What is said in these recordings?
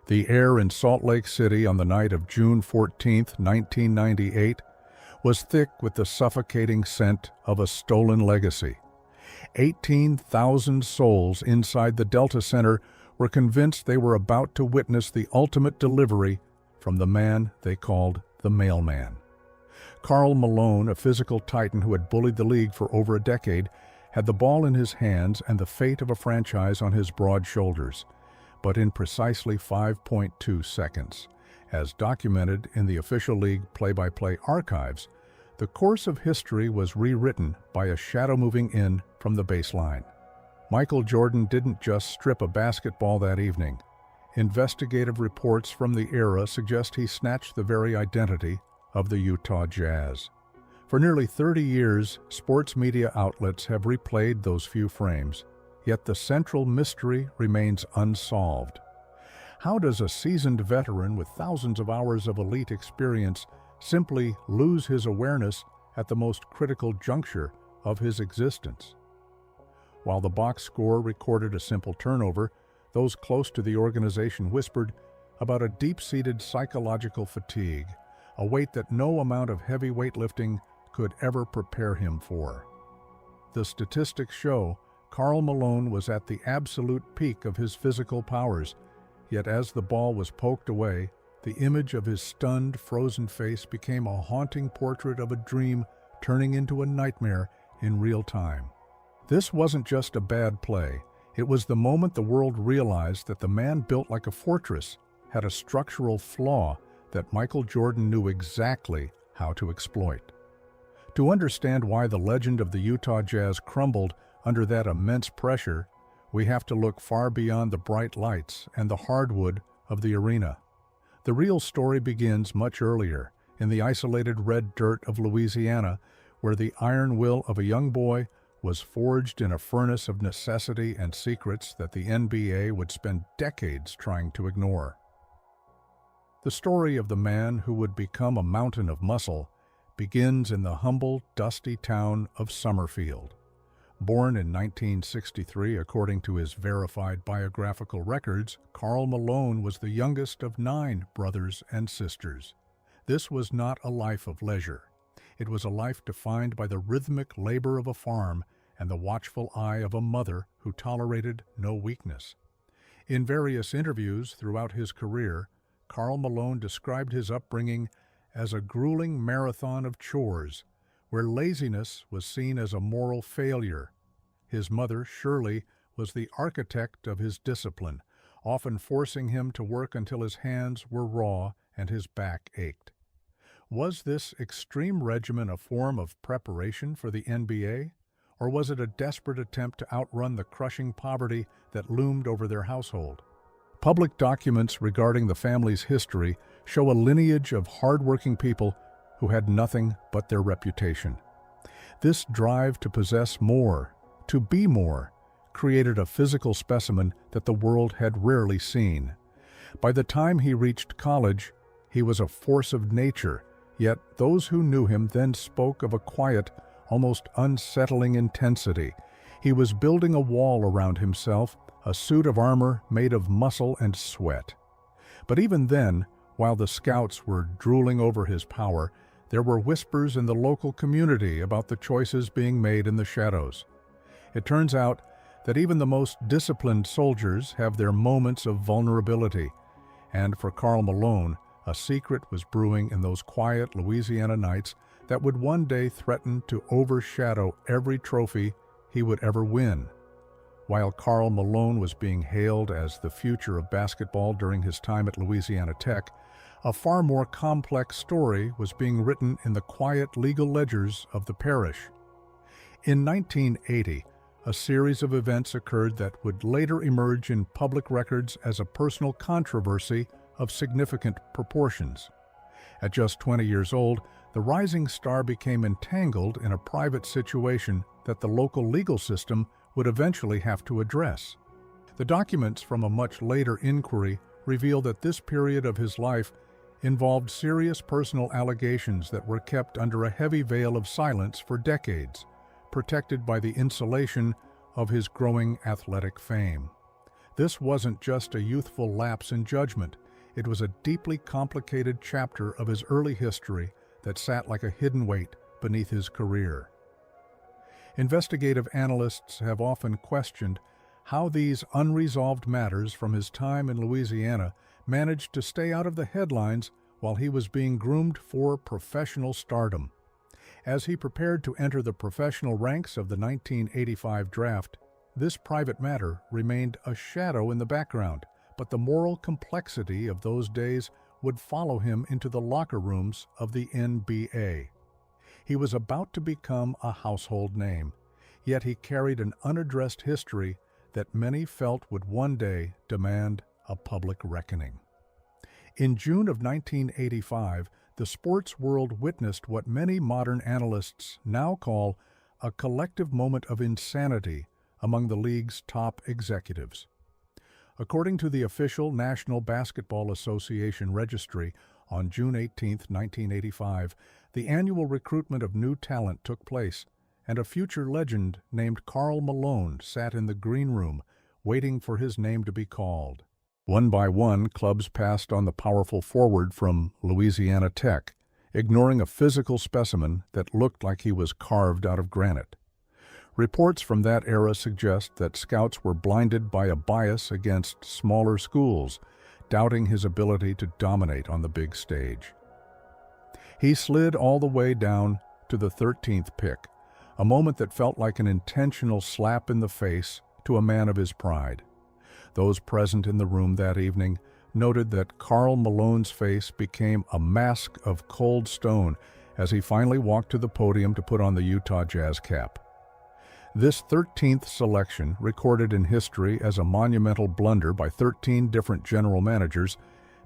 The air in Salt Lake City on the night of June 14, 1998, was thick with the suffocating scent of a stolen legacy. 18,000 souls inside the Delta Center were convinced they were about to witness the ultimate delivery from the man they called the Mailman. Karl Malone, a physical titan who had bullied the league for over a decade, had the ball in his hands and the fate of a franchise on his broad shoulders, but in precisely 5.2 seconds. As documented in the official league play-by-play archives, the course of history was rewritten by a shadow moving in from the baseline. Michael Jordan didn't just strip a basketball that evening. Investigative reports from the era suggest he snatched the very identity of the Utah Jazz. For nearly 30 years, sports media outlets have replayed those few frames, yet the central mystery remains unsolved. How does a seasoned veteran with thousands of hours of elite experience simply lose his awareness at the most critical juncture of his existence? While the box score recorded a simple turnover, those close to the organization whispered about a deep-seated psychological fatigue, a weight that no amount of heavy weightlifting could ever prepare him for. The statistics show Karl Malone was at the absolute peak of his physical powers, yet as the ball was poked away, the image of his stunned, frozen face became a haunting portrait of a dream turning into a nightmare in real time. This wasn't just a bad play. It was the moment the world realized that the man built like a fortress had a structural flaw that Michael Jordan knew exactly how to exploit. To understand why the legend of the Utah Jazz crumbled under that immense pressure, we have to look far beyond the bright lights and the hardwood of the arena. The real story begins much earlier, in the isolated red dirt of Louisiana, where the iron will of a young boy was forged in a furnace of necessity and secrets that the NBA would spend decades trying to ignore. The story of the man who would become a mountain of muscle begins in the humble, dusty town of Summerfield. Born in 1963, according to his verified biographical records, Karl Malone was the youngest of 9 brothers and sisters. This was not a life of leisure. It was a life defined by the rhythmic labor of a farm and the watchful eye of a mother who tolerated no weakness. In various interviews throughout his career, Karl Malone described his upbringing as a grueling marathon of chores, where laziness was seen as a moral failure. His mother, Shirley, was the architect of his discipline, often forcing him to work until his hands were raw and his back ached. Was this extreme regimen a form of preparation for the NBA, or was it a desperate attempt to outrun the crushing poverty that loomed over their household? Public documents regarding the family's history show a lineage of hard-working people who had nothing but their reputation. This drive to possess more, to be more, created a physical specimen that the world had rarely seen. By the time he reached college, he was a force of nature, yet those who knew him then spoke of a quiet, almost unsettling intensity. He was building a wall around himself, a suit of armor made of muscle and sweat. But even then, while the scouts were drooling over his power, there were whispers in the local community about the choices being made in the shadows. It turns out that even the most disciplined soldiers have their moments of vulnerability, and for Karl Malone, a secret was brewing in those quiet Louisiana nights that would one day threaten to overshadow every trophy he would ever win. While Karl Malone was being hailed as the future of basketball during his time at Louisiana Tech, a far more complex story was being written in the quiet legal ledgers of the parish. In 1980, a series of events occurred that would later emerge in public records as a personal controversy of significant proportions. At just 20 years old, the rising star became entangled in a private situation that the local legal system would eventually have to address. The documents from a much later inquiry reveal that this period of his life involved serious personal allegations that were kept under a heavy veil of silence for decades, protected by the insulation of his growing athletic fame. This wasn't just a youthful lapse in judgment. It was a deeply complicated chapter of his early history that sat like a hidden weight beneath his career. Investigative analysts have often questioned how these unresolved matters from his time in Louisiana managed to stay out of the headlines while he was being groomed for professional stardom. As he prepared to enter the professional ranks of the 1985 draft, this private matter remained a shadow in the background, but the moral complexity of those days would follow him into the locker rooms of the NBA. He was about to become a household name, yet he carried an unaddressed history that many felt would one day demand a public reckoning. In June of 1985, the sports world witnessed what many modern analysts now call a collective moment of insanity among the league's top executives. According to the official National Basketball Association registry, on June 18, 1985, the annual recruitment of new talent took place, and a future legend named Karl Malone sat in the green room, waiting for his name to be called. One by one, clubs passed on the powerful forward from Louisiana Tech, ignoring a physical specimen that looked like he was carved out of granite. Reports from that era suggest that scouts were blinded by a bias against smaller schools, doubting his ability to dominate on the big stage. He slid all the way down to the 13th pick, a moment that felt like an intentional slap in the face to a man of his pride. Those present in the room that evening noted that Karl Malone's face became a mask of cold stone as he finally walked to the podium to put on the Utah Jazz cap. This 13th selection, recorded in history as a monumental blunder by 13 different general managers,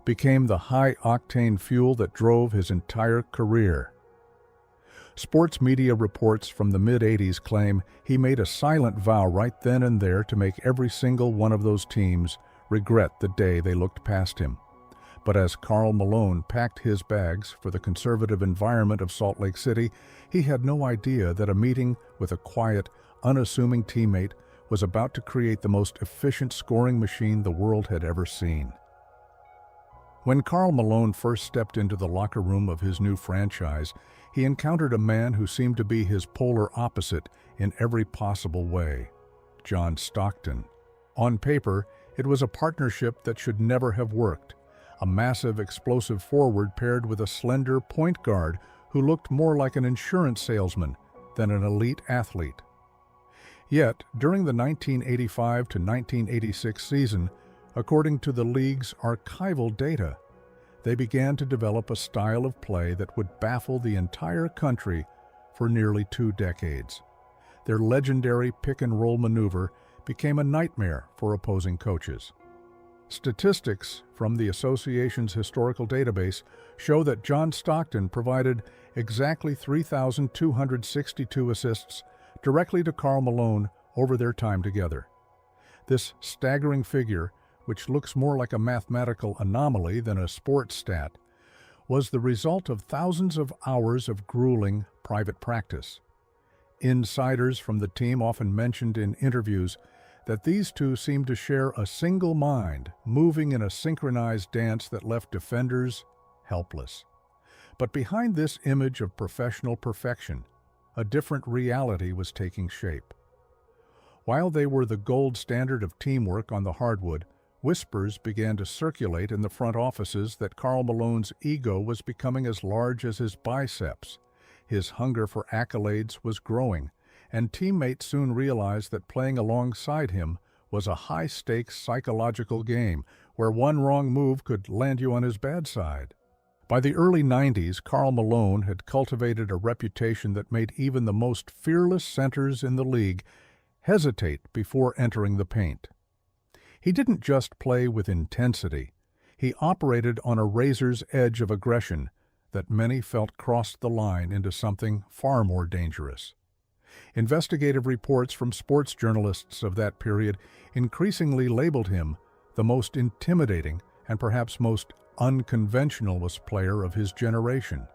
became the high-octane fuel that drove his entire career. Sports media reports from the mid-'80s claim he made a silent vow right then and there to make every single one of those teams regret the day they looked past him. But as Karl Malone packed his bags for the conservative environment of Salt Lake City, he had no idea that a meeting with a quiet, unassuming teammate was about to create the most efficient scoring machine the world had ever seen. When Karl Malone first stepped into the locker room of his new franchise, he encountered a man who seemed to be his polar opposite in every possible way: John Stockton. On paper, it was a partnership that should never have worked, a massive, explosive forward paired with a slender point guard who looked more like an insurance salesman than an elite athlete. Yet, during the 1985 to 1986 season, according to the league's archival data, they began to develop a style of play that would baffle the entire country for nearly 2 decades. Their legendary pick-and-roll maneuver became a nightmare for opposing coaches. Statistics from the association's historical database show that John Stockton provided exactly 3,262 assists directly to Karl Malone over their time together. This staggering figure, which looks more like a mathematical anomaly than a sports stat, was the result of thousands of hours of grueling private practice. Insiders from the team often mentioned in interviews that these two seemed to share a single mind, moving in a synchronized dance that left defenders helpless. But behind this image of professional perfection, a different reality was taking shape. While they were the gold standard of teamwork on the hardwood, whispers began to circulate in the front offices that Karl Malone's ego was becoming as large as his biceps. His hunger for accolades was growing, and teammates soon realized that playing alongside him was a high-stakes psychological game where one wrong move could land you on his bad side. By the early 90s, Karl Malone had cultivated a reputation that made even the most fearless centers in the league hesitate before entering the paint. He didn't just play with intensity. He operated on a razor's edge of aggression that many felt crossed the line into something far more dangerous. Investigative reports from sports journalists of that period increasingly labeled him the most intimidating and perhaps most unconventionalist player of his generation.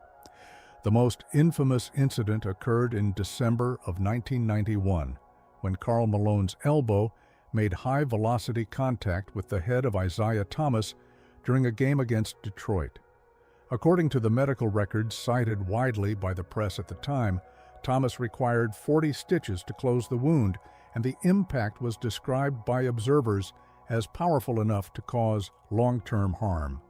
The most infamous incident occurred in December of 1991, when Karl Malone's elbow made high-velocity contact with the head of Isaiah Thomas during a game against Detroit. According to the medical records cited widely by the press at the time, Thomas required 40 stitches to close the wound, and the impact was described by observers as powerful enough to cause long-term harm.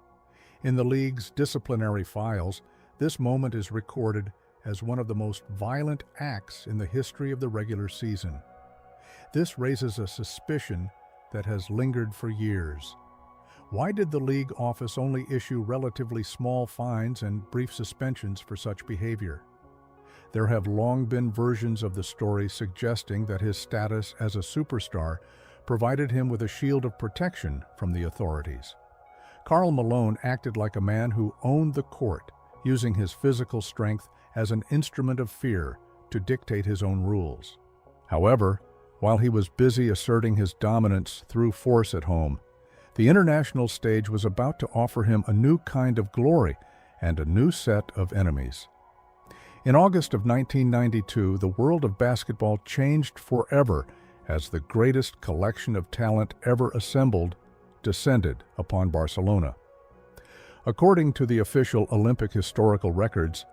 In the league's disciplinary files, this moment is recorded as one of the most violent acts in the history of the regular season. This raises a suspicion that has lingered for years. Why did the league office only issue relatively small fines and brief suspensions for such behavior? There have long been versions of the story suggesting that his status as a superstar provided him with a shield of protection from the authorities. Karl Malone acted like a man who owned the court, using his physical strength as an instrument of fear to dictate his own rules. However, while he was busy asserting his dominance through force at home, the international stage was about to offer him a new kind of glory and a new set of enemies. In August of 1992, the world of basketball changed forever as the greatest collection of talent ever assembled descended upon Barcelona. According to the official Olympic historical records,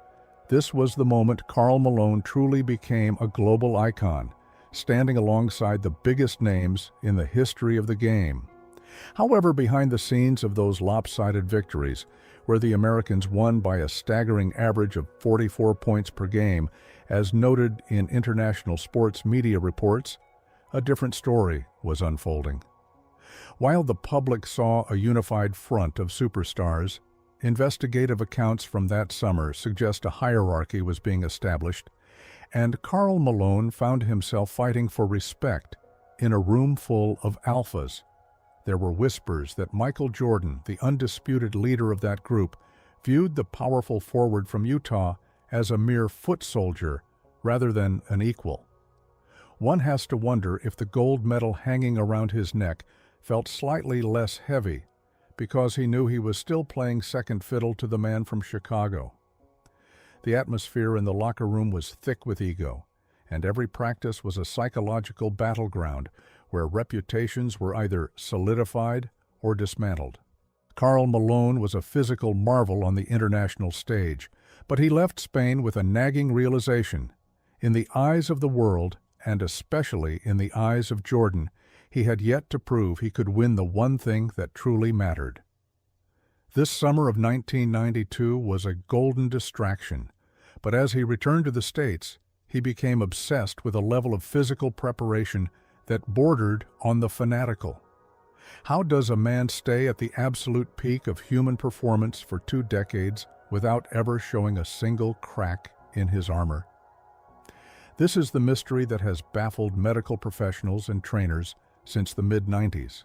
this was the moment Karl Malone truly became a global icon, standing alongside the biggest names in the history of the game. However, behind the scenes of those lopsided victories, where the Americans won by a staggering average of 44 points per game, as noted in international sports media reports, a different story was unfolding. While the public saw a unified front of superstars, investigative accounts from that summer suggest a hierarchy was being established, and Karl Malone found himself fighting for respect in a room full of alphas. There were whispers that Michael Jordan, the undisputed leader of that group, viewed the powerful forward from Utah as a mere foot soldier rather than an equal. One has to wonder if the gold medal hanging around his neck felt slightly less heavy because he knew he was still playing second fiddle to the man from Chicago. The atmosphere in the locker room was thick with ego, and every practice was a psychological battleground where reputations were either solidified or dismantled. Karl Malone was a physical marvel on the international stage, but he left Spain with a nagging realization. In the eyes of the world, and especially in the eyes of Jordan, he had yet to prove he could win the one thing that truly mattered. This summer of 1992 was a golden distraction, but as he returned to the States, he became obsessed with a level of physical preparation that bordered on the fanatical. How does a man stay at the absolute peak of human performance for 2 decades without ever showing a single crack in his armor? This is the mystery that has baffled medical professionals and trainers since the mid-90s.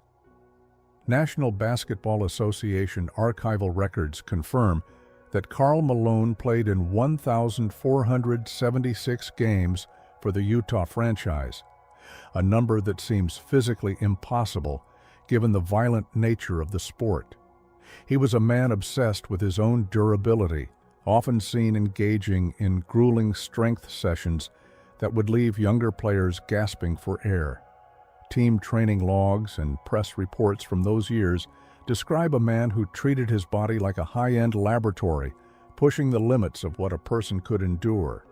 National Basketball Association archival records confirm that Karl Malone played in 1,476 games for the Utah franchise, a number that seems physically impossible given the violent nature of the sport. He was a man obsessed with his own durability, often seen engaging in grueling strength sessions that would leave younger players gasping for air. Team training logs and press reports from those years describe a man who treated his body like a high-end laboratory, pushing the limits of what a person could endure.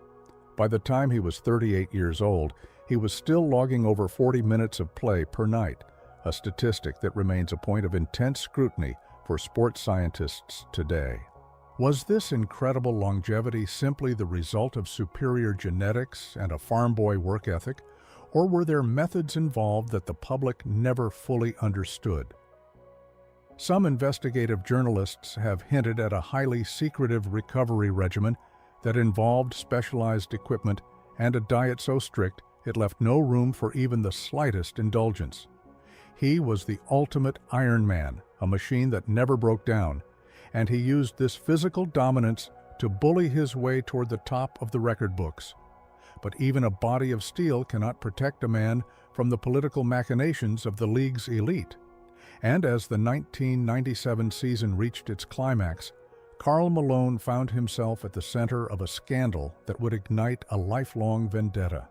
By the time he was 38 years old, he was still logging over 40 minutes of play per night, a statistic that remains a point of intense scrutiny for sports scientists today. Was this incredible longevity simply the result of superior genetics and a farm boy work ethic, or were there methods involved that the public never fully understood? Some investigative journalists have hinted at a highly secretive recovery regimen that involved specialized equipment and a diet so strict it left no room for even the slightest indulgence. He was the ultimate Iron Man, a machine that never broke down, and he used this physical dominance to bully his way toward the top of the record books. But even a body of steel cannot protect a man from the political machinations of the league's elite. And as the 1997 season reached its climax, Karl Malone found himself at the center of a scandal that would ignite a lifelong vendetta.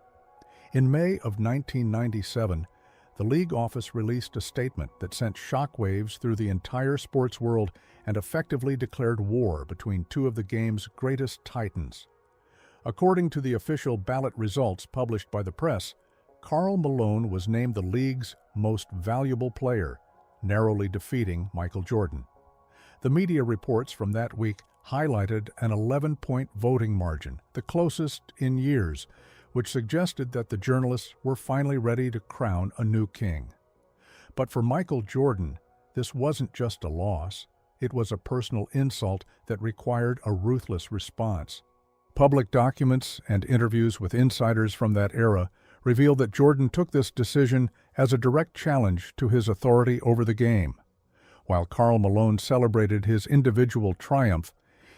In May of 1997, the league office released a statement that sent shockwaves through the entire sports world and effectively declared war between two of the game's greatest titans. According to the official ballot results published by the press, Karl Malone was named the league's most valuable player, narrowly defeating Michael Jordan. The media reports from that week highlighted an 11-point voting margin, the closest in years, which suggested that the journalists were finally ready to crown a new king. But for Michael Jordan, this wasn't just a loss. It was a personal insult that required a ruthless response. Public documents and interviews with insiders from that era reveal that Jordan took this decision as a direct challenge to his authority over the game. While Karl Malone celebrated his individual triumph,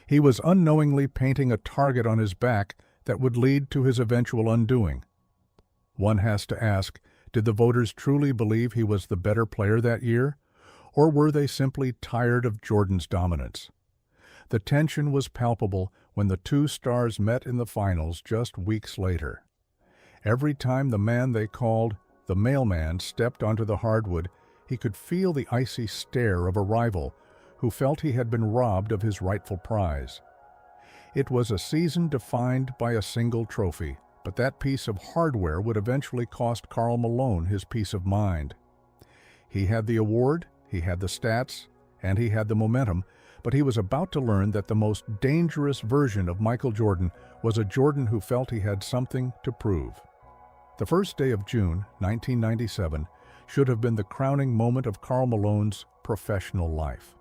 he was unknowingly painting a target on his back that would lead to his eventual undoing. One has to ask, did the voters truly believe he was the better player that year, or were they simply tired of Jordan's dominance? The tension was palpable when the two stars met in the finals just weeks later. Every time the man they called the Mailman stepped onto the hardwood, he could feel the icy stare of a rival who felt he had been robbed of his rightful prize. It was a season defined by a single trophy, but that piece of hardware would eventually cost Karl Malone his peace of mind. He had the award, he had the stats, and he had the momentum, but he was about to learn that the most dangerous version of Michael Jordan was a Jordan who felt he had something to prove. The first day of June, 1997, should have been the crowning moment of Karl Malone's professional life.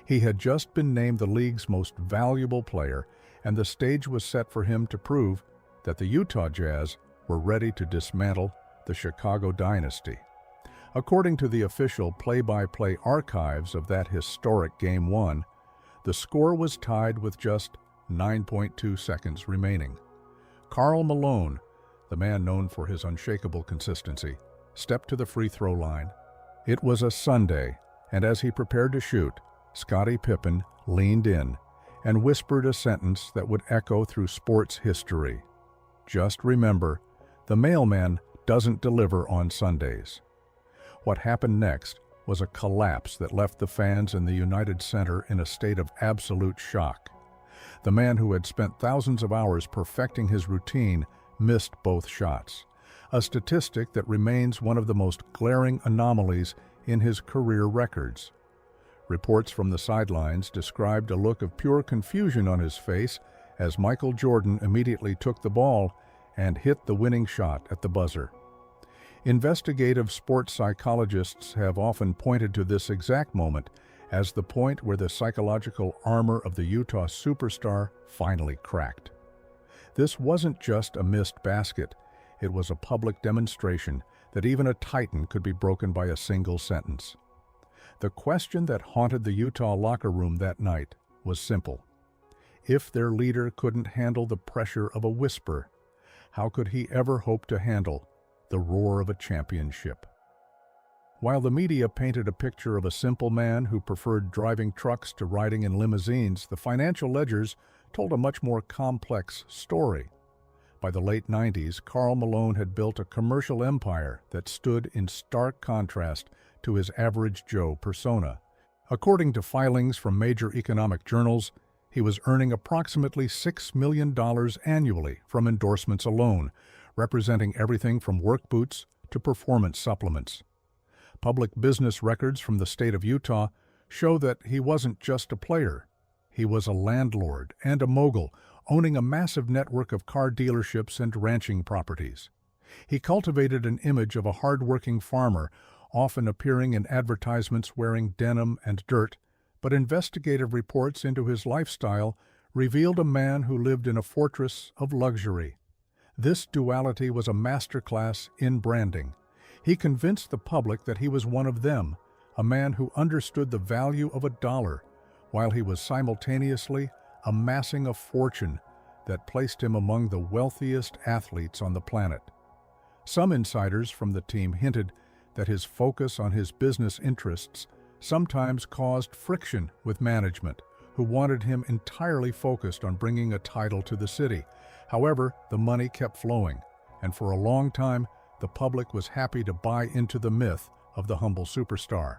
He had just been named the league's most valuable player, and the stage was set for him to prove that the Utah Jazz were ready to dismantle the Chicago dynasty. According to the official play-by-play archives of that historic Game 1, the score was tied with just 9.2 seconds remaining. Karl Malone, the man known for his unshakable consistency, stepped to the free throw line. It was a Sunday, and as he prepared to shoot, Scottie Pippen leaned in and whispered a sentence that would echo through sports history. Just remember, the mailman doesn't deliver on Sundays. What happened next was a collapse that left the fans in the United Center in a state of absolute shock. The man who had spent thousands of hours perfecting his routine missed both shots, a statistic that remains one of the most glaring anomalies in his career records. Reports from the sidelines described a look of pure confusion on his face as Michael Jordan immediately took the ball and hit the winning shot at the buzzer. Investigative sports psychologists have often pointed to this exact moment as the point where the psychological armor of the Utah superstar finally cracked. This wasn't just a missed basket, it was a public demonstration that even a titan could be broken by a single sentence. The question that haunted the Utah locker room that night was simple. If their leader couldn't handle the pressure of a whisper, how could he ever hope to handle the roar of a championship? While the media painted a picture of a simple man who preferred driving trucks to riding in limousines, the financial ledgers told a much more complex story. By the late 90s, Karl Malone had built a commercial empire that stood in stark contrast to his average Joe persona. According to filings from major economic journals, he was earning approximately $6 million annually from endorsements alone, representing everything from work boots to performance supplements. Public business records from the state of Utah show that he wasn't just a player. He was a landlord and a mogul, owning a massive network of car dealerships and ranching properties. He cultivated an image of a hard-working farmer, often appearing in advertisements wearing denim and dirt, but investigative reports into his lifestyle revealed a man who lived in a fortress of luxury. This duality was a masterclass in branding. He convinced the public that he was one of them, a man who understood the value of a dollar, while he was simultaneously amassing a fortune that placed him among the wealthiest athletes on the planet. Some insiders from the team hinted that his focus on his business interests sometimes caused friction with management, who wanted him entirely focused on bringing a title to the city. However, the money kept flowing, and for a long time, the public was happy to buy into the myth of the humble superstar.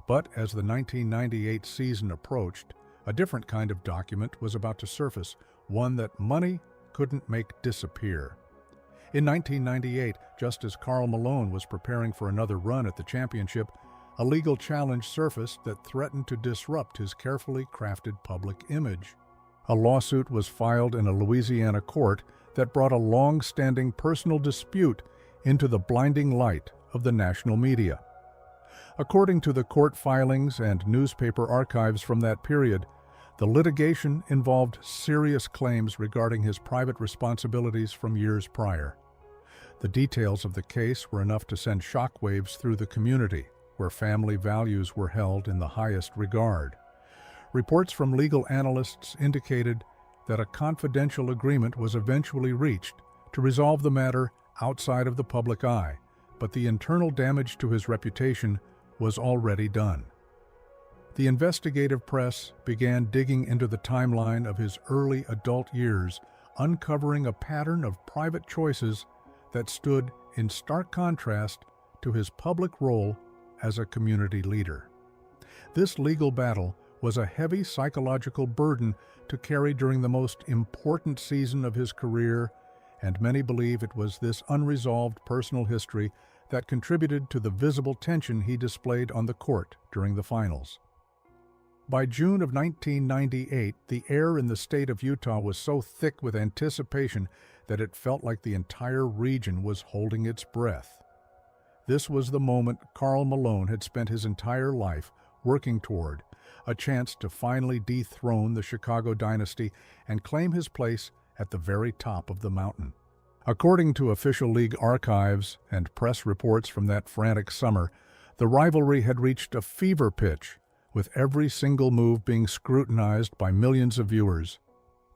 But as the 1998 season approached, a different kind of document was about to surface, one that money couldn't make disappear. In 1998, just as Karl Malone was preparing for another run at the championship, a legal challenge surfaced that threatened to disrupt his carefully crafted public image. A lawsuit was filed in a Louisiana court that brought a long-standing personal dispute into the blinding light of the national media. According to the court filings and newspaper archives from that period, the litigation involved serious claims regarding his private responsibilities from years prior. The details of the case were enough to send shockwaves through the community, where family values were held in the highest regard. Reports from legal analysts indicated that a confidential agreement was eventually reached to resolve the matter outside of the public eye, but the internal damage to his reputation was already done. The investigative press began digging into the timeline of his early adult years, uncovering a pattern of private choices that stood in stark contrast to his public role as a community leader. This legal battle was a heavy psychological burden to carry during the most important season of his career, and many believe it was this unresolved personal history that contributed to the visible tension he displayed on the court during the finals. By June of 1998, the air in the state of Utah was so thick with anticipation that it felt like the entire region was holding its breath. This was the moment Karl Malone had spent his entire life working toward, a chance to finally dethrone the Chicago dynasty and claim his place at the very top of the mountain. According to official league archives and press reports from that frantic summer, the rivalry had reached a fever pitch, with every single move being scrutinized by millions of viewers.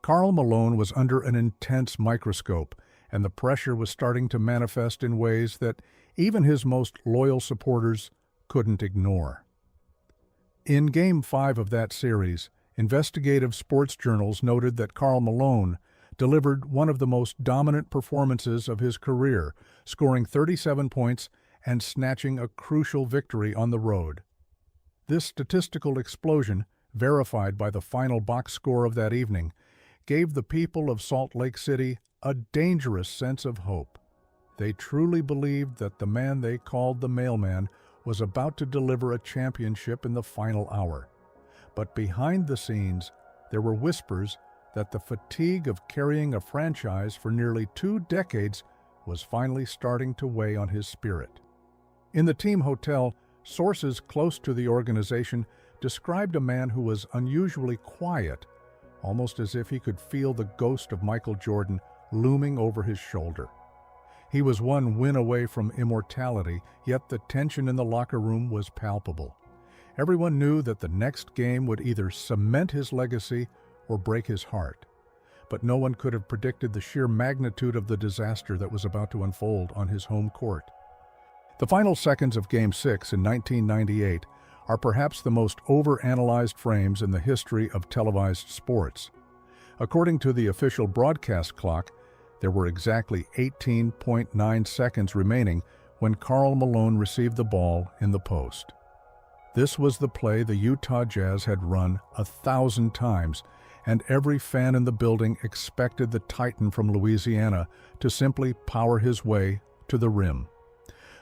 Karl Malone was under an intense microscope, and the pressure was starting to manifest in ways that even his most loyal supporters couldn't ignore. In Game 5 of that series, investigative sports journals noted that Karl Malone delivered one of the most dominant performances of his career, scoring 37 points and snatching a crucial victory on the road. This statistical explosion, verified by the final box score of that evening, gave the people of Salt Lake City a dangerous sense of hope. They truly believed that the man they called the Mailman was about to deliver a championship in the final hour. But behind the scenes, there were whispers that the fatigue of carrying a franchise for nearly 2 decades was finally starting to weigh on his spirit. In the team hotel, sources close to the organization described a man who was unusually quiet, almost as if he could feel the ghost of Michael Jordan looming over his shoulder. He was one win away from immortality, yet the tension in the locker room was palpable. Everyone knew that the next game would either cement his legacy or break his heart. But no one could have predicted the sheer magnitude of the disaster that was about to unfold on his home court. The final seconds of Game 6 in 1998 are perhaps the most overanalyzed frames in the history of televised sports. According to the official broadcast clock, there were exactly 18.9 seconds remaining when Karl Malone received the ball in the post. This was the play the Utah Jazz had run 1,000 times, and every fan in the building expected the Titan from Louisiana to simply power his way to the rim.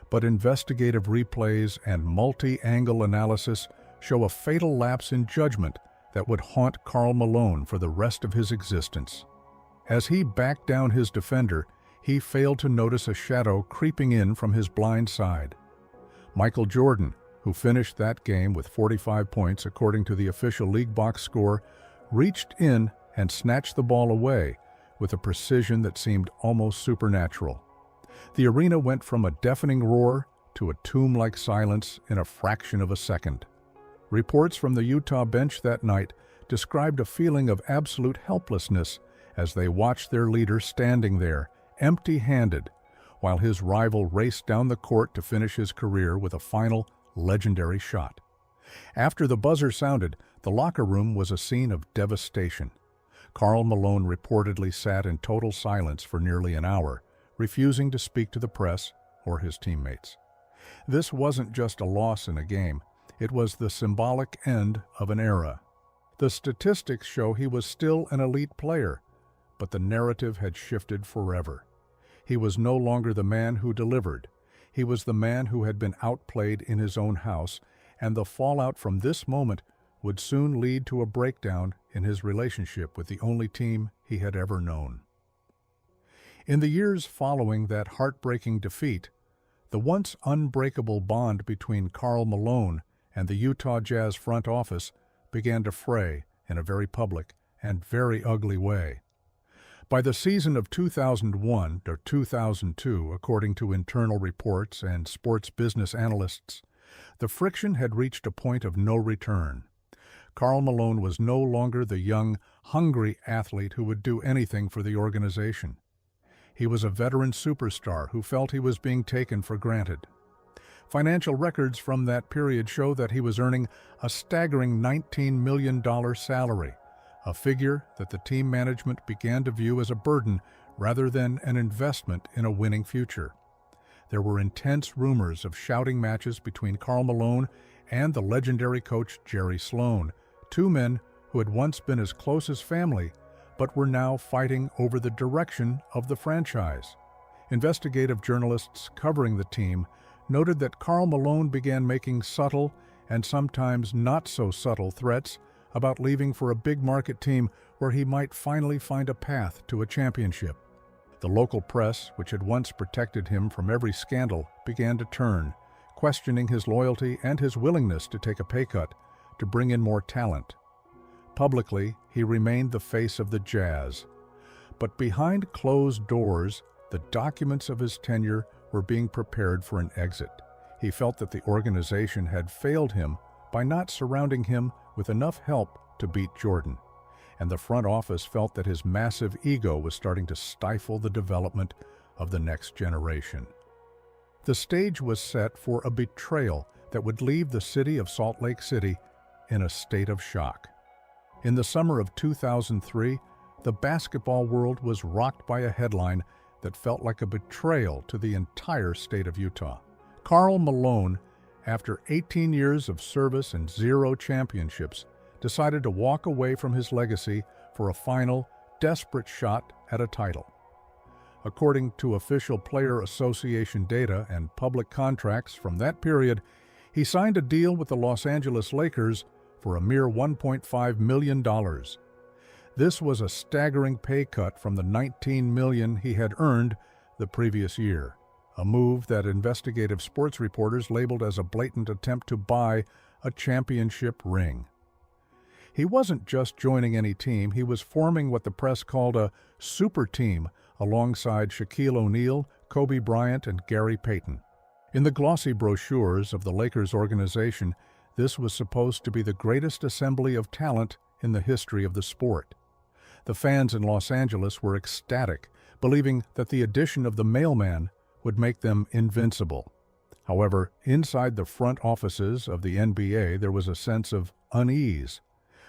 But investigative replays and multi-angle analysis show a fatal lapse in judgment that would haunt Karl Malone for the rest of his existence. As he backed down his defender, he failed to notice a shadow creeping in from his blind side. Michael Jordan, who finished that game with 45 points according to the official league box score, reached in and snatched the ball away with a precision that seemed almost supernatural. The arena went from a deafening roar to a tomb-like silence in a fraction of a second. Reports from the Utah bench that night described a feeling of absolute helplessness as they watched their leader standing there, empty-handed, while his rival raced down the court to finish his career with a final, legendary shot. After the buzzer sounded, the locker room was a scene of devastation. Karl Malone reportedly sat in total silence for nearly an hour, refusing to speak to the press or his teammates. This wasn't just a loss in a game, it was the symbolic end of an era. The statistics show he was still an elite player, but the narrative had shifted forever. He was no longer the man who delivered. He was the man who had been outplayed in his own house, and the fallout from this moment would soon lead to a breakdown in his relationship with the only team he had ever known. In the years following that heartbreaking defeat, the once unbreakable bond between Karl Malone and the Utah Jazz front office began to fray in a very public and very ugly way. By the season of 2001 or 2002, according to internal reports and sports business analysts, the friction had reached a point of no return. Karl Malone was no longer the young, hungry athlete who would do anything for the organization. He was a veteran superstar who felt he was being taken for granted. Financial records from that period show that he was earning a staggering $19 million salary, a figure that the team management began to view as a burden rather than an investment in a winning future. There were intense rumors of shouting matches between Karl Malone and the legendary coach Jerry Sloan, two men who had once been as close as family, but were now fighting over the direction of the franchise. Investigative journalists covering the team noted that Karl Malone began making subtle and sometimes not so subtle threats about leaving for a big market team where he might finally find a path to a championship. The local press, which had once protected him from every scandal, began to turn, questioning his loyalty and his willingness to take a pay cut to bring in more talent. Publicly, he remained the face of the Jazz. But behind closed doors, the documents of his tenure were being prepared for an exit. He felt that the organization had failed him by not surrounding him with enough help to beat Jordan, and the front office felt that his massive ego was starting to stifle the development of the next generation. The stage was set for a betrayal that would leave the city of Salt Lake City in a state of shock. In the summer of 2003, the basketball world was rocked by a headline that felt like a betrayal to the entire state of Utah. Karl Malone, after 18 years of service and 0 championships, decided to walk away from his legacy for a final, desperate shot at a title. According to official Player Association data and public contracts from that period, he signed a deal with the Los Angeles Lakers for a mere $1.5 million. This was a staggering pay cut from the $19 million he had earned the previous year, a move that investigative sports reporters labeled as a blatant attempt to buy a championship ring. He wasn't just joining any team, he was forming what the press called a super team alongside Shaquille O'Neal, Kobe Bryant, and Gary Payton. In the glossy brochures of the Lakers organization, this was supposed to be the greatest assembly of talent in the history of the sport. The fans in Los Angeles were ecstatic, believing that the addition of the Mailman would make them invincible. However, inside the front offices of the NBA, there was a sense of unease.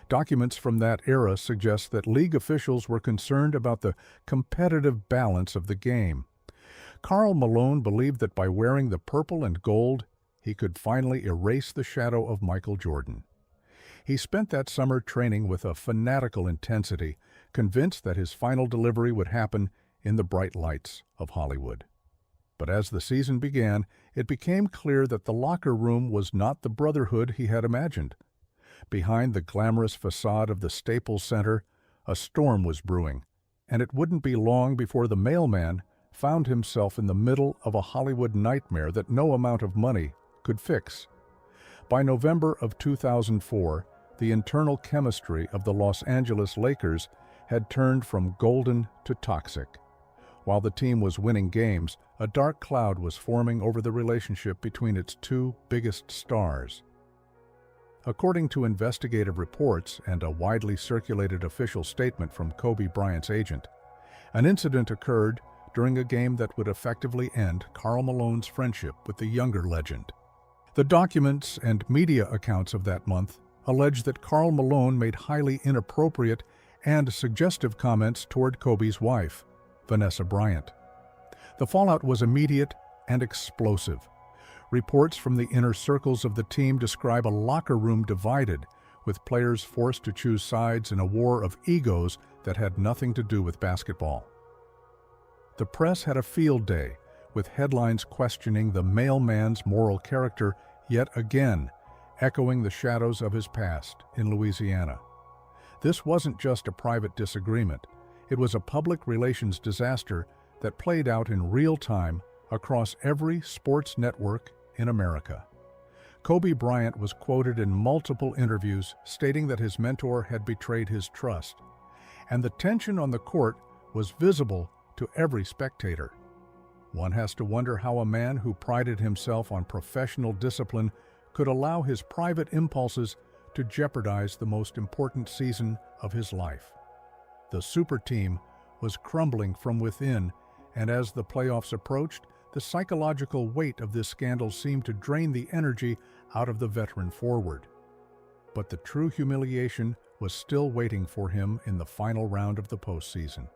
Documents from that era suggest that league officials were concerned about the competitive balance of the game. Karl Malone believed that by wearing the purple and gold, he could finally erase the shadow of Michael Jordan. He spent that summer training with a fanatical intensity, convinced that his final delivery would happen in the bright lights of Hollywood. But as the season began, it became clear that the locker room was not the brotherhood he had imagined. Behind the glamorous facade of the Staples Center, a storm was brewing, and it wouldn't be long before the Mailman found himself in the middle of a Hollywood nightmare that no amount of money could fix. By November of 2004, the internal chemistry of the Los Angeles Lakers had turned from golden to toxic. While the team was winning games, a dark cloud was forming over the relationship between its two biggest stars. According to investigative reports and a widely circulated official statement from Kobe Bryant's agent, an incident occurred during a game that would effectively end Karl Malone's friendship with the younger legend. The documents and media accounts of that month allege that Karl Malone made highly inappropriate and suggestive comments toward Kobe's wife, Vanessa Bryant. The fallout was immediate and explosive. Reports from the inner circles of the team describe a locker room divided, with players forced to choose sides in a war of egos that had nothing to do with basketball. The press had a field day, with headlines questioning the mailman's moral character yet again, echoing the shadows of his past in Louisiana. This wasn't just a private disagreement. It was a public relations disaster that played out in real time across every sports network in America. Kobe Bryant was quoted in multiple interviews stating that his mentor had betrayed his trust, and the tension on the court was visible to every spectator. One has to wonder how a man who prided himself on professional discipline could allow his private impulses to jeopardize the most important season of his life. The super team was crumbling from within, and as the playoffs approached, the psychological weight of this scandal seemed to drain the energy out of the veteran forward. But the true humiliation was still waiting for him in the final round of the postseason.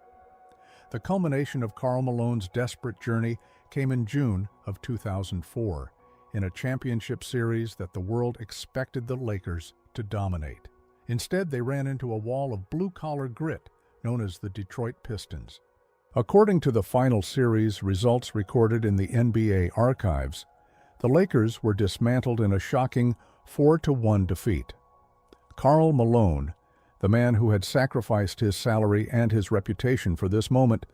The culmination of Karl Malone's desperate journey came in June of 2004, in a championship series that the world expected the Lakers to dominate. Instead, they ran into a wall of blue-collar grit known as the Detroit Pistons. According to the final series results recorded in the NBA archives, the Lakers were dismantled in a shocking 4-1 defeat. Karl Malone, the man who had sacrificed his salary and his reputation for this moment,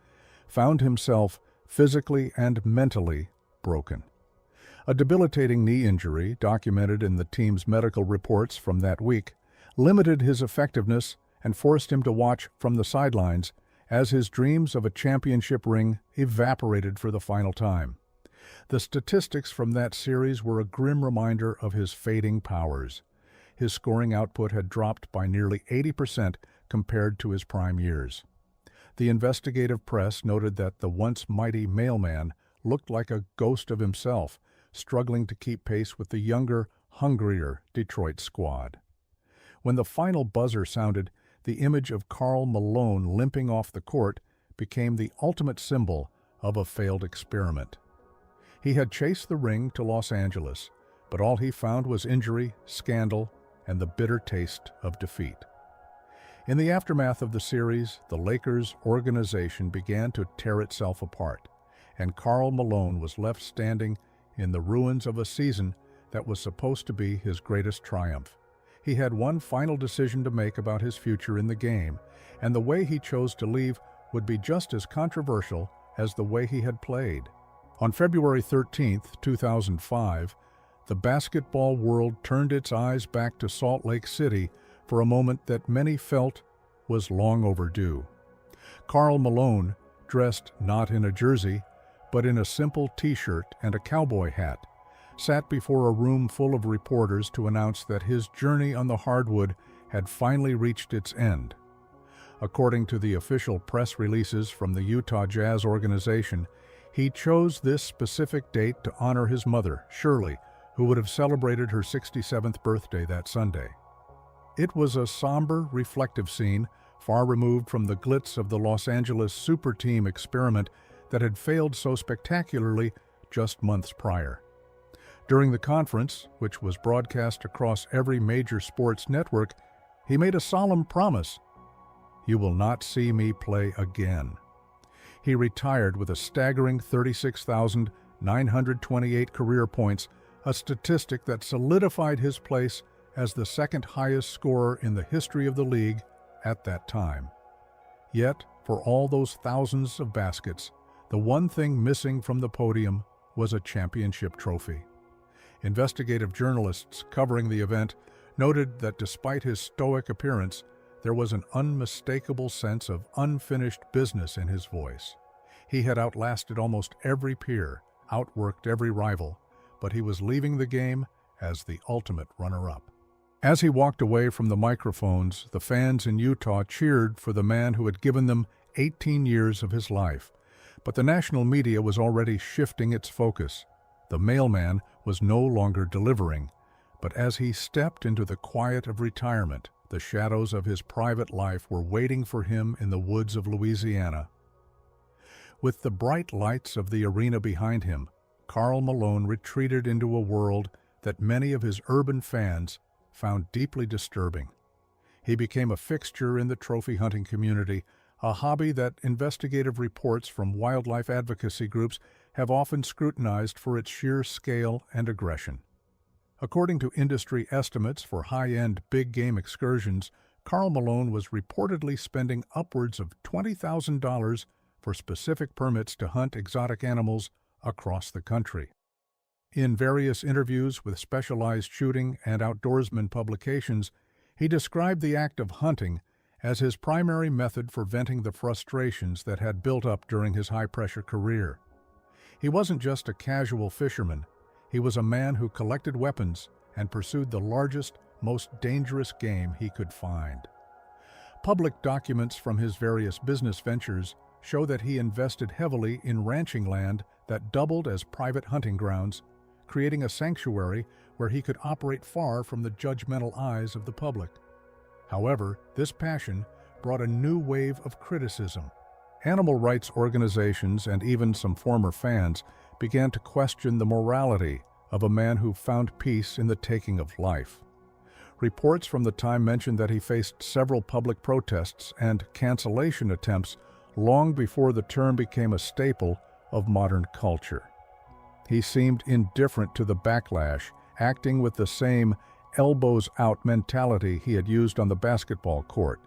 found himself physically and mentally broken. A debilitating knee injury, documented in the team's medical reports from that week, limited his effectiveness and forced him to watch from the sidelines as his dreams of a championship ring evaporated for the final time. The statistics from that series were a grim reminder of his fading powers. His scoring output had dropped by nearly 80% compared to his prime years. The investigative press noted that the once mighty Mailman looked like a ghost of himself, struggling to keep pace with the younger, hungrier Detroit squad. When the final buzzer sounded, the image of Karl Malone limping off the court became the ultimate symbol of a failed experiment. He had chased the ring to Los Angeles, but all he found was injury, scandal, and the bitter taste of defeat. In the aftermath of the series, the Lakers organization began to tear itself apart, and Karl Malone was left standing in the ruins of a season that was supposed to be his greatest triumph. He had one final decision to make about his future in the game, and the way he chose to leave would be just as controversial as the way he had played. On February 13, 2005, the basketball world turned its eyes back to Salt Lake City for a moment that many felt was long overdue. Karl Malone, dressed not in a jersey, but in a simple t-shirt and a cowboy hat, sat before a room full of reporters to announce that his journey on the hardwood had finally reached its end. According to the official press releases from the Utah Jazz organization, he chose this specific date to honor his mother, Shirley, who would have celebrated her 67th birthday that Sunday. It was a somber, reflective scene, far removed from the glitz of the Los Angeles super team experiment that had failed so spectacularly just months prior. During the conference, which was broadcast across every major sports network, he made a solemn promise: "You will not see me play again." He retired with a staggering 36,928 career points, a statistic that solidified his place as the second highest scorer in the history of the league at that time. Yet, for all those thousands of baskets, the one thing missing from the podium was a championship trophy. Investigative journalists covering the event noted that despite his stoic appearance, there was an unmistakable sense of unfinished business in his voice. He had outlasted almost every peer, outworked every rival, but he was leaving the game as the ultimate runner-up. As he walked away from the microphones, the fans in Utah cheered for the man who had given them 18 years of his life. But the national media was already shifting its focus. The Mailman was no longer delivering, but as he stepped into the quiet of retirement, the shadows of his private life were waiting for him in the woods of Louisiana. With the bright lights of the arena behind him, Karl Malone retreated into a world that many of his urban fans found deeply disturbing. He became a fixture in the trophy hunting community, a hobby that investigative reports from wildlife advocacy groups have often scrutinized for its sheer scale and aggression. According to industry estimates for high-end big-game excursions, Karl Malone was reportedly spending upwards of $20,000 for specific permits to hunt exotic animals across the country. In various interviews with specialized shooting and outdoorsman publications, he described the act of hunting as his primary method for venting the frustrations that had built up during his high-pressure career. He wasn't just a casual fisherman. He was a man who collected weapons and pursued the largest, most dangerous game he could find. Public documents from his various business ventures show that he invested heavily in ranching land that doubled as private hunting grounds, creating a sanctuary where he could operate far from the judgmental eyes of the public. However, this passion brought a new wave of criticism. Animal rights organizations and even some former fans began to question the morality of a man who found peace in the taking of life. Reports from the time mentioned that he faced several public protests and cancellation attempts long before the term became a staple of modern culture. He seemed indifferent to the backlash, acting with the same elbows-out mentality he had used on the basketball court.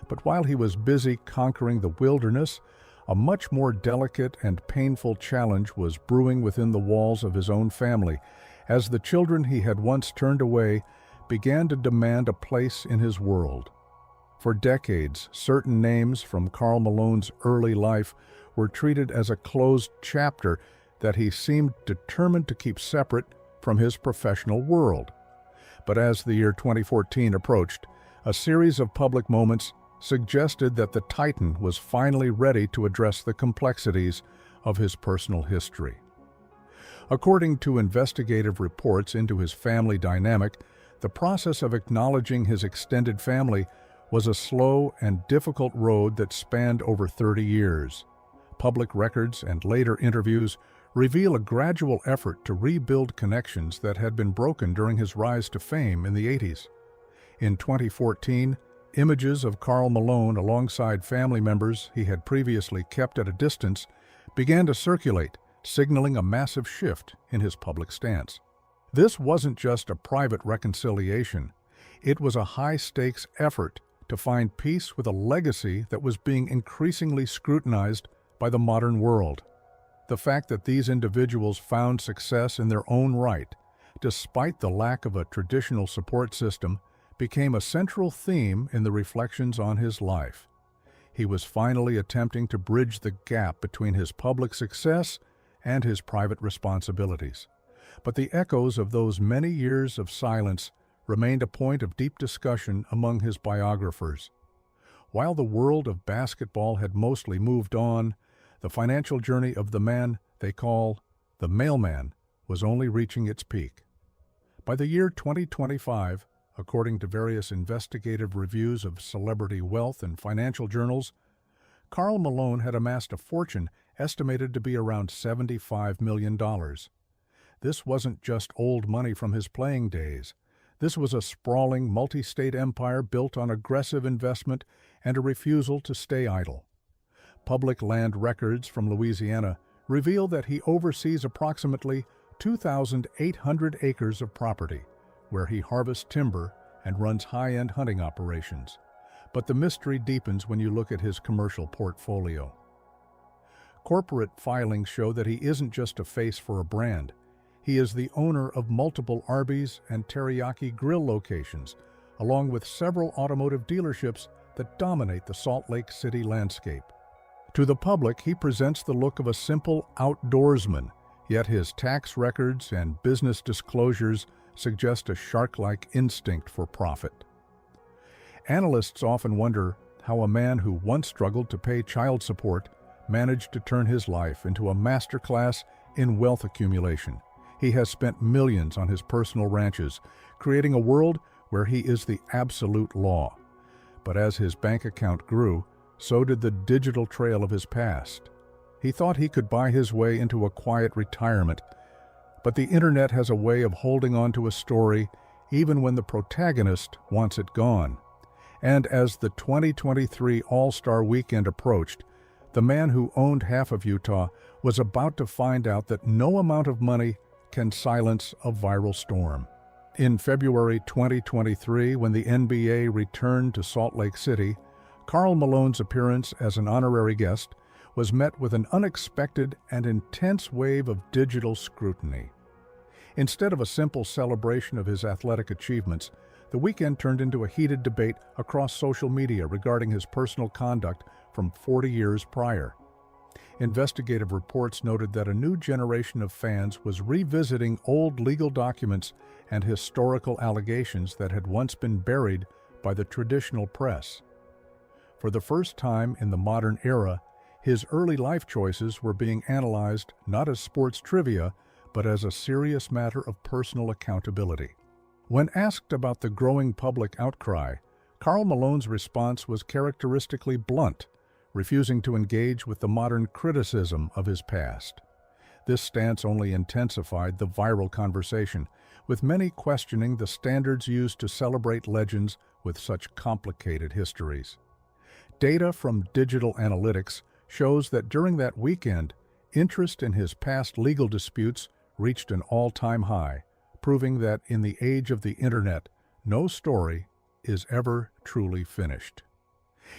But while he was busy conquering the wilderness, a much more delicate and painful challenge was brewing within the walls of his own family, as the children he had once turned away began to demand a place in his world. For decades, certain names from Karl Malone's early life were treated as a closed chapter that he seemed determined to keep separate from his professional world. But as the year 2014 approached, a series of public moments suggested that the Titan was finally ready to address the complexities of his personal history. According to investigative reports into his family dynamic, the process of acknowledging his extended family was a slow and difficult road that spanned over 30 years. Public records and later interviews reveal a gradual effort to rebuild connections that had been broken during his rise to fame in the 80s. In 2014, images of Karl Malone alongside family members he had previously kept at a distance began to circulate, signaling a massive shift in his public stance. This wasn't just a private reconciliation. It was a high-stakes effort to find peace with a legacy that was being increasingly scrutinized by the modern world. The fact that these individuals found success in their own right, despite the lack of a traditional support system, became a central theme in the reflections on his life. He was finally attempting to bridge the gap between his public success and his private responsibilities. But the echoes of those many years of silence remained a point of deep discussion among his biographers. While the world of basketball had mostly moved on, the financial journey of the man they call the Mailman was only reaching its peak. By the year 2025, according to various investigative reviews of celebrity wealth and financial journals, Karl Malone had amassed a fortune estimated to be around $75 million. This wasn't just old money from his playing days. This was a sprawling, multi-state empire built on aggressive investment and a refusal to stay idle. Public land records from Louisiana reveal that he oversees approximately 2,800 acres of property, where he harvests timber and runs high-end hunting operations. But the mystery deepens when you look at his commercial portfolio. Corporate filings show that he isn't just a face for a brand. He is the owner of multiple Arby's and Teriyaki Grill locations, along with several automotive dealerships that dominate the Salt Lake City landscape. To the public, he presents the look of a simple outdoorsman, yet his tax records and business disclosures suggest a shark-like instinct for profit. Analysts often wonder how a man who once struggled to pay child support managed to turn his life into a masterclass in wealth accumulation. He has spent millions on his personal ranches, creating a world where he is the absolute law. But as his bank account grew, so did the digital trail of his past. He thought he could buy his way into a quiet retirement, but the internet has a way of holding on to a story even when the protagonist wants it gone. And as the 2023 All-Star Weekend approached, the man who owned half of Utah was about to find out that no amount of money can silence a viral storm. In February 2023, when the NBA returned to Salt Lake City, Karl Malone's appearance as an honorary guest was met with an unexpected and intense wave of digital scrutiny. Instead of a simple celebration of his athletic achievements, the weekend turned into a heated debate across social media regarding his personal conduct from 40 years prior. Investigative reports noted that a new generation of fans was revisiting old legal documents and historical allegations that had once been buried by the traditional press. For the first time in the modern era, his early life choices were being analyzed not as sports trivia, but as a serious matter of personal accountability. When asked about the growing public outcry, Karl Malone's response was characteristically blunt, refusing to engage with the modern criticism of his past. This stance only intensified the viral conversation, with many questioning the standards used to celebrate legends with such complicated histories. Data from digital analytics shows that during that weekend, interest in his past legal disputes reached an all-time high, proving that in the age of the internet, no story is ever truly finished.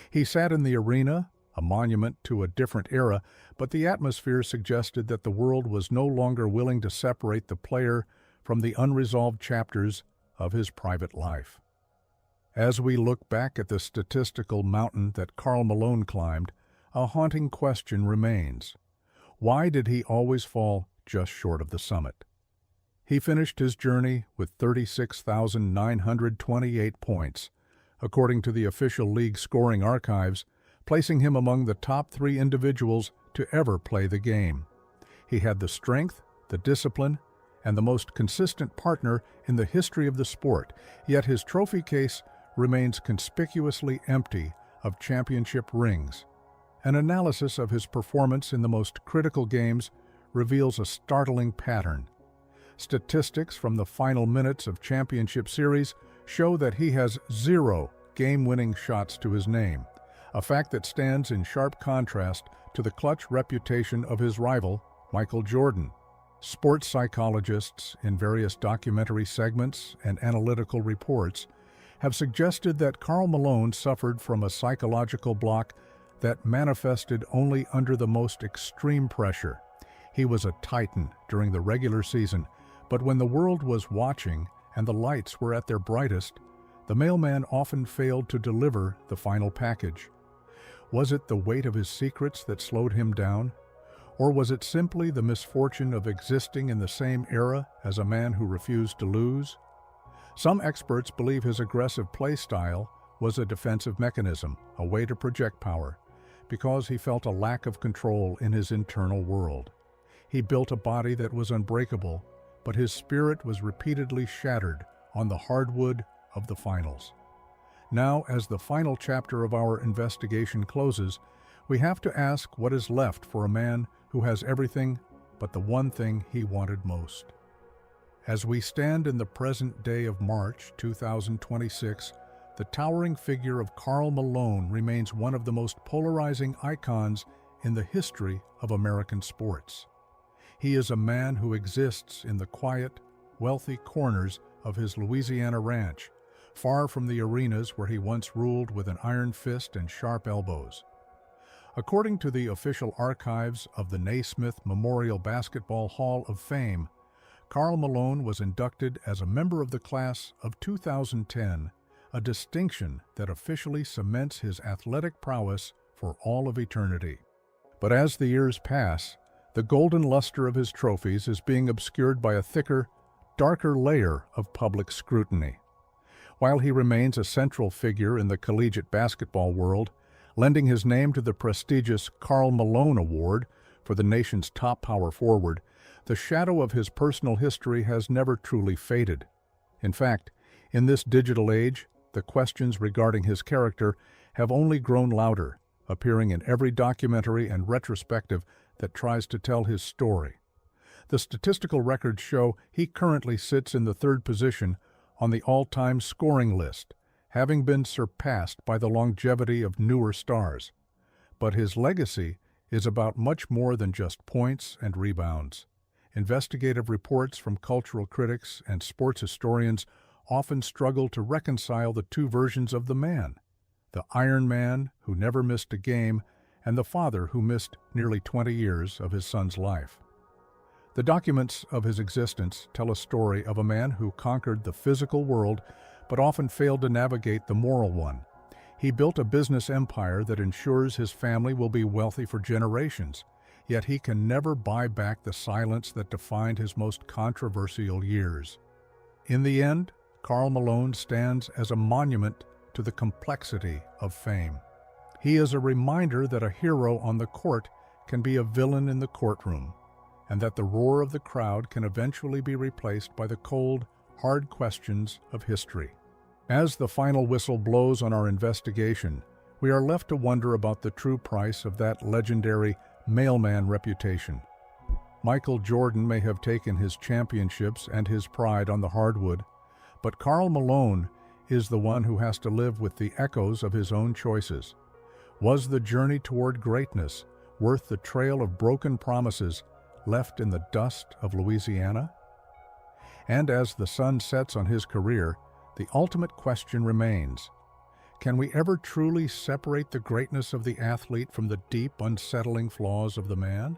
He sat in the arena, a monument to a different era, but the atmosphere suggested that the world was no longer willing to separate the player from the unresolved chapters of his private life. As we look back at the statistical mountain that Karl Malone climbed, a haunting question remains. Why did he always fall just short of the summit? He finished his journey with 36,928 points, according to the official league scoring archives, placing him among the top 3 individuals to ever play the game. He had the strength, the discipline, and the most consistent partner in the history of the sport, yet his trophy case remains conspicuously empty of championship rings. An analysis of his performance in the most critical games reveals a startling pattern. Statistics from the final minutes of championship series show that he has 0 game-winning shots to his name, a fact that stands in sharp contrast to the clutch reputation of his rival, Michael Jordan. Sports psychologists in various documentary segments and analytical reports have suggested that Karl Malone suffered from a psychological block that manifested only under the most extreme pressure. He was a titan during the regular season, but when the world was watching and the lights were at their brightest, the mailman often failed to deliver the final package. Was it the weight of his secrets that slowed him down? Or was it simply the misfortune of existing in the same era as a man who refused to lose? Some experts believe his aggressive play style was a defensive mechanism, a way to project power, because he felt a lack of control in his internal world. He built a body that was unbreakable, but his spirit was repeatedly shattered on the hardwood of the finals. Now, as the final chapter of our investigation closes, we have to ask what is left for a man who has everything but the one thing he wanted most. As we stand in the present day of March 2026, the towering figure of Karl Malone remains one of the most polarizing icons in the history of American sports. He is a man who exists in the quiet, wealthy corners of his Louisiana ranch, far from the arenas where he once ruled with an iron fist and sharp elbows. According to the official archives of the Naismith Memorial Basketball Hall of Fame, Karl Malone was inducted as a member of the class of 2010, a distinction that officially cements his athletic prowess for all of eternity. But as the years pass, the golden luster of his trophies is being obscured by a thicker, darker layer of public scrutiny. While he remains a central figure in the collegiate basketball world, lending his name to the prestigious Karl Malone Award for the nation's top power forward, the shadow of his personal history has never truly faded. In fact, in this digital age, the questions regarding his character have only grown louder, appearing in every documentary and retrospective that tries to tell his story. The statistical records show he currently sits in the third position on the all-time scoring list, having been surpassed by the longevity of newer stars. But his legacy is about much more than just points and rebounds. Investigative reports from cultural critics and sports historians often struggle to reconcile the two versions of the man: the Iron Man who never missed a game, and the father who missed nearly 20 years of his son's life. The documents of his existence tell a story of a man who conquered the physical world but often failed to navigate the moral one. He built a business empire that ensures his family will be wealthy for generations, yet he can never buy back the silence that defined his most controversial years. In the end, Karl Malone stands as a monument to the complexity of fame. He is a reminder that a hero on the court can be a villain in the courtroom, and that the roar of the crowd can eventually be replaced by the cold, hard questions of history. As the final whistle blows on our investigation, we are left to wonder about the true price of that legendary mailman reputation. Michael Jordan may have taken his championships and his pride on the hardwood, but Karl Malone is the one who has to live with the echoes of his own choices. Was the journey toward greatness worth the trail of broken promises left in the dust of Louisiana? And as the sun sets on his career, the ultimate question remains: can we ever truly separate the greatness of the athlete from the deep, unsettling flaws of the man?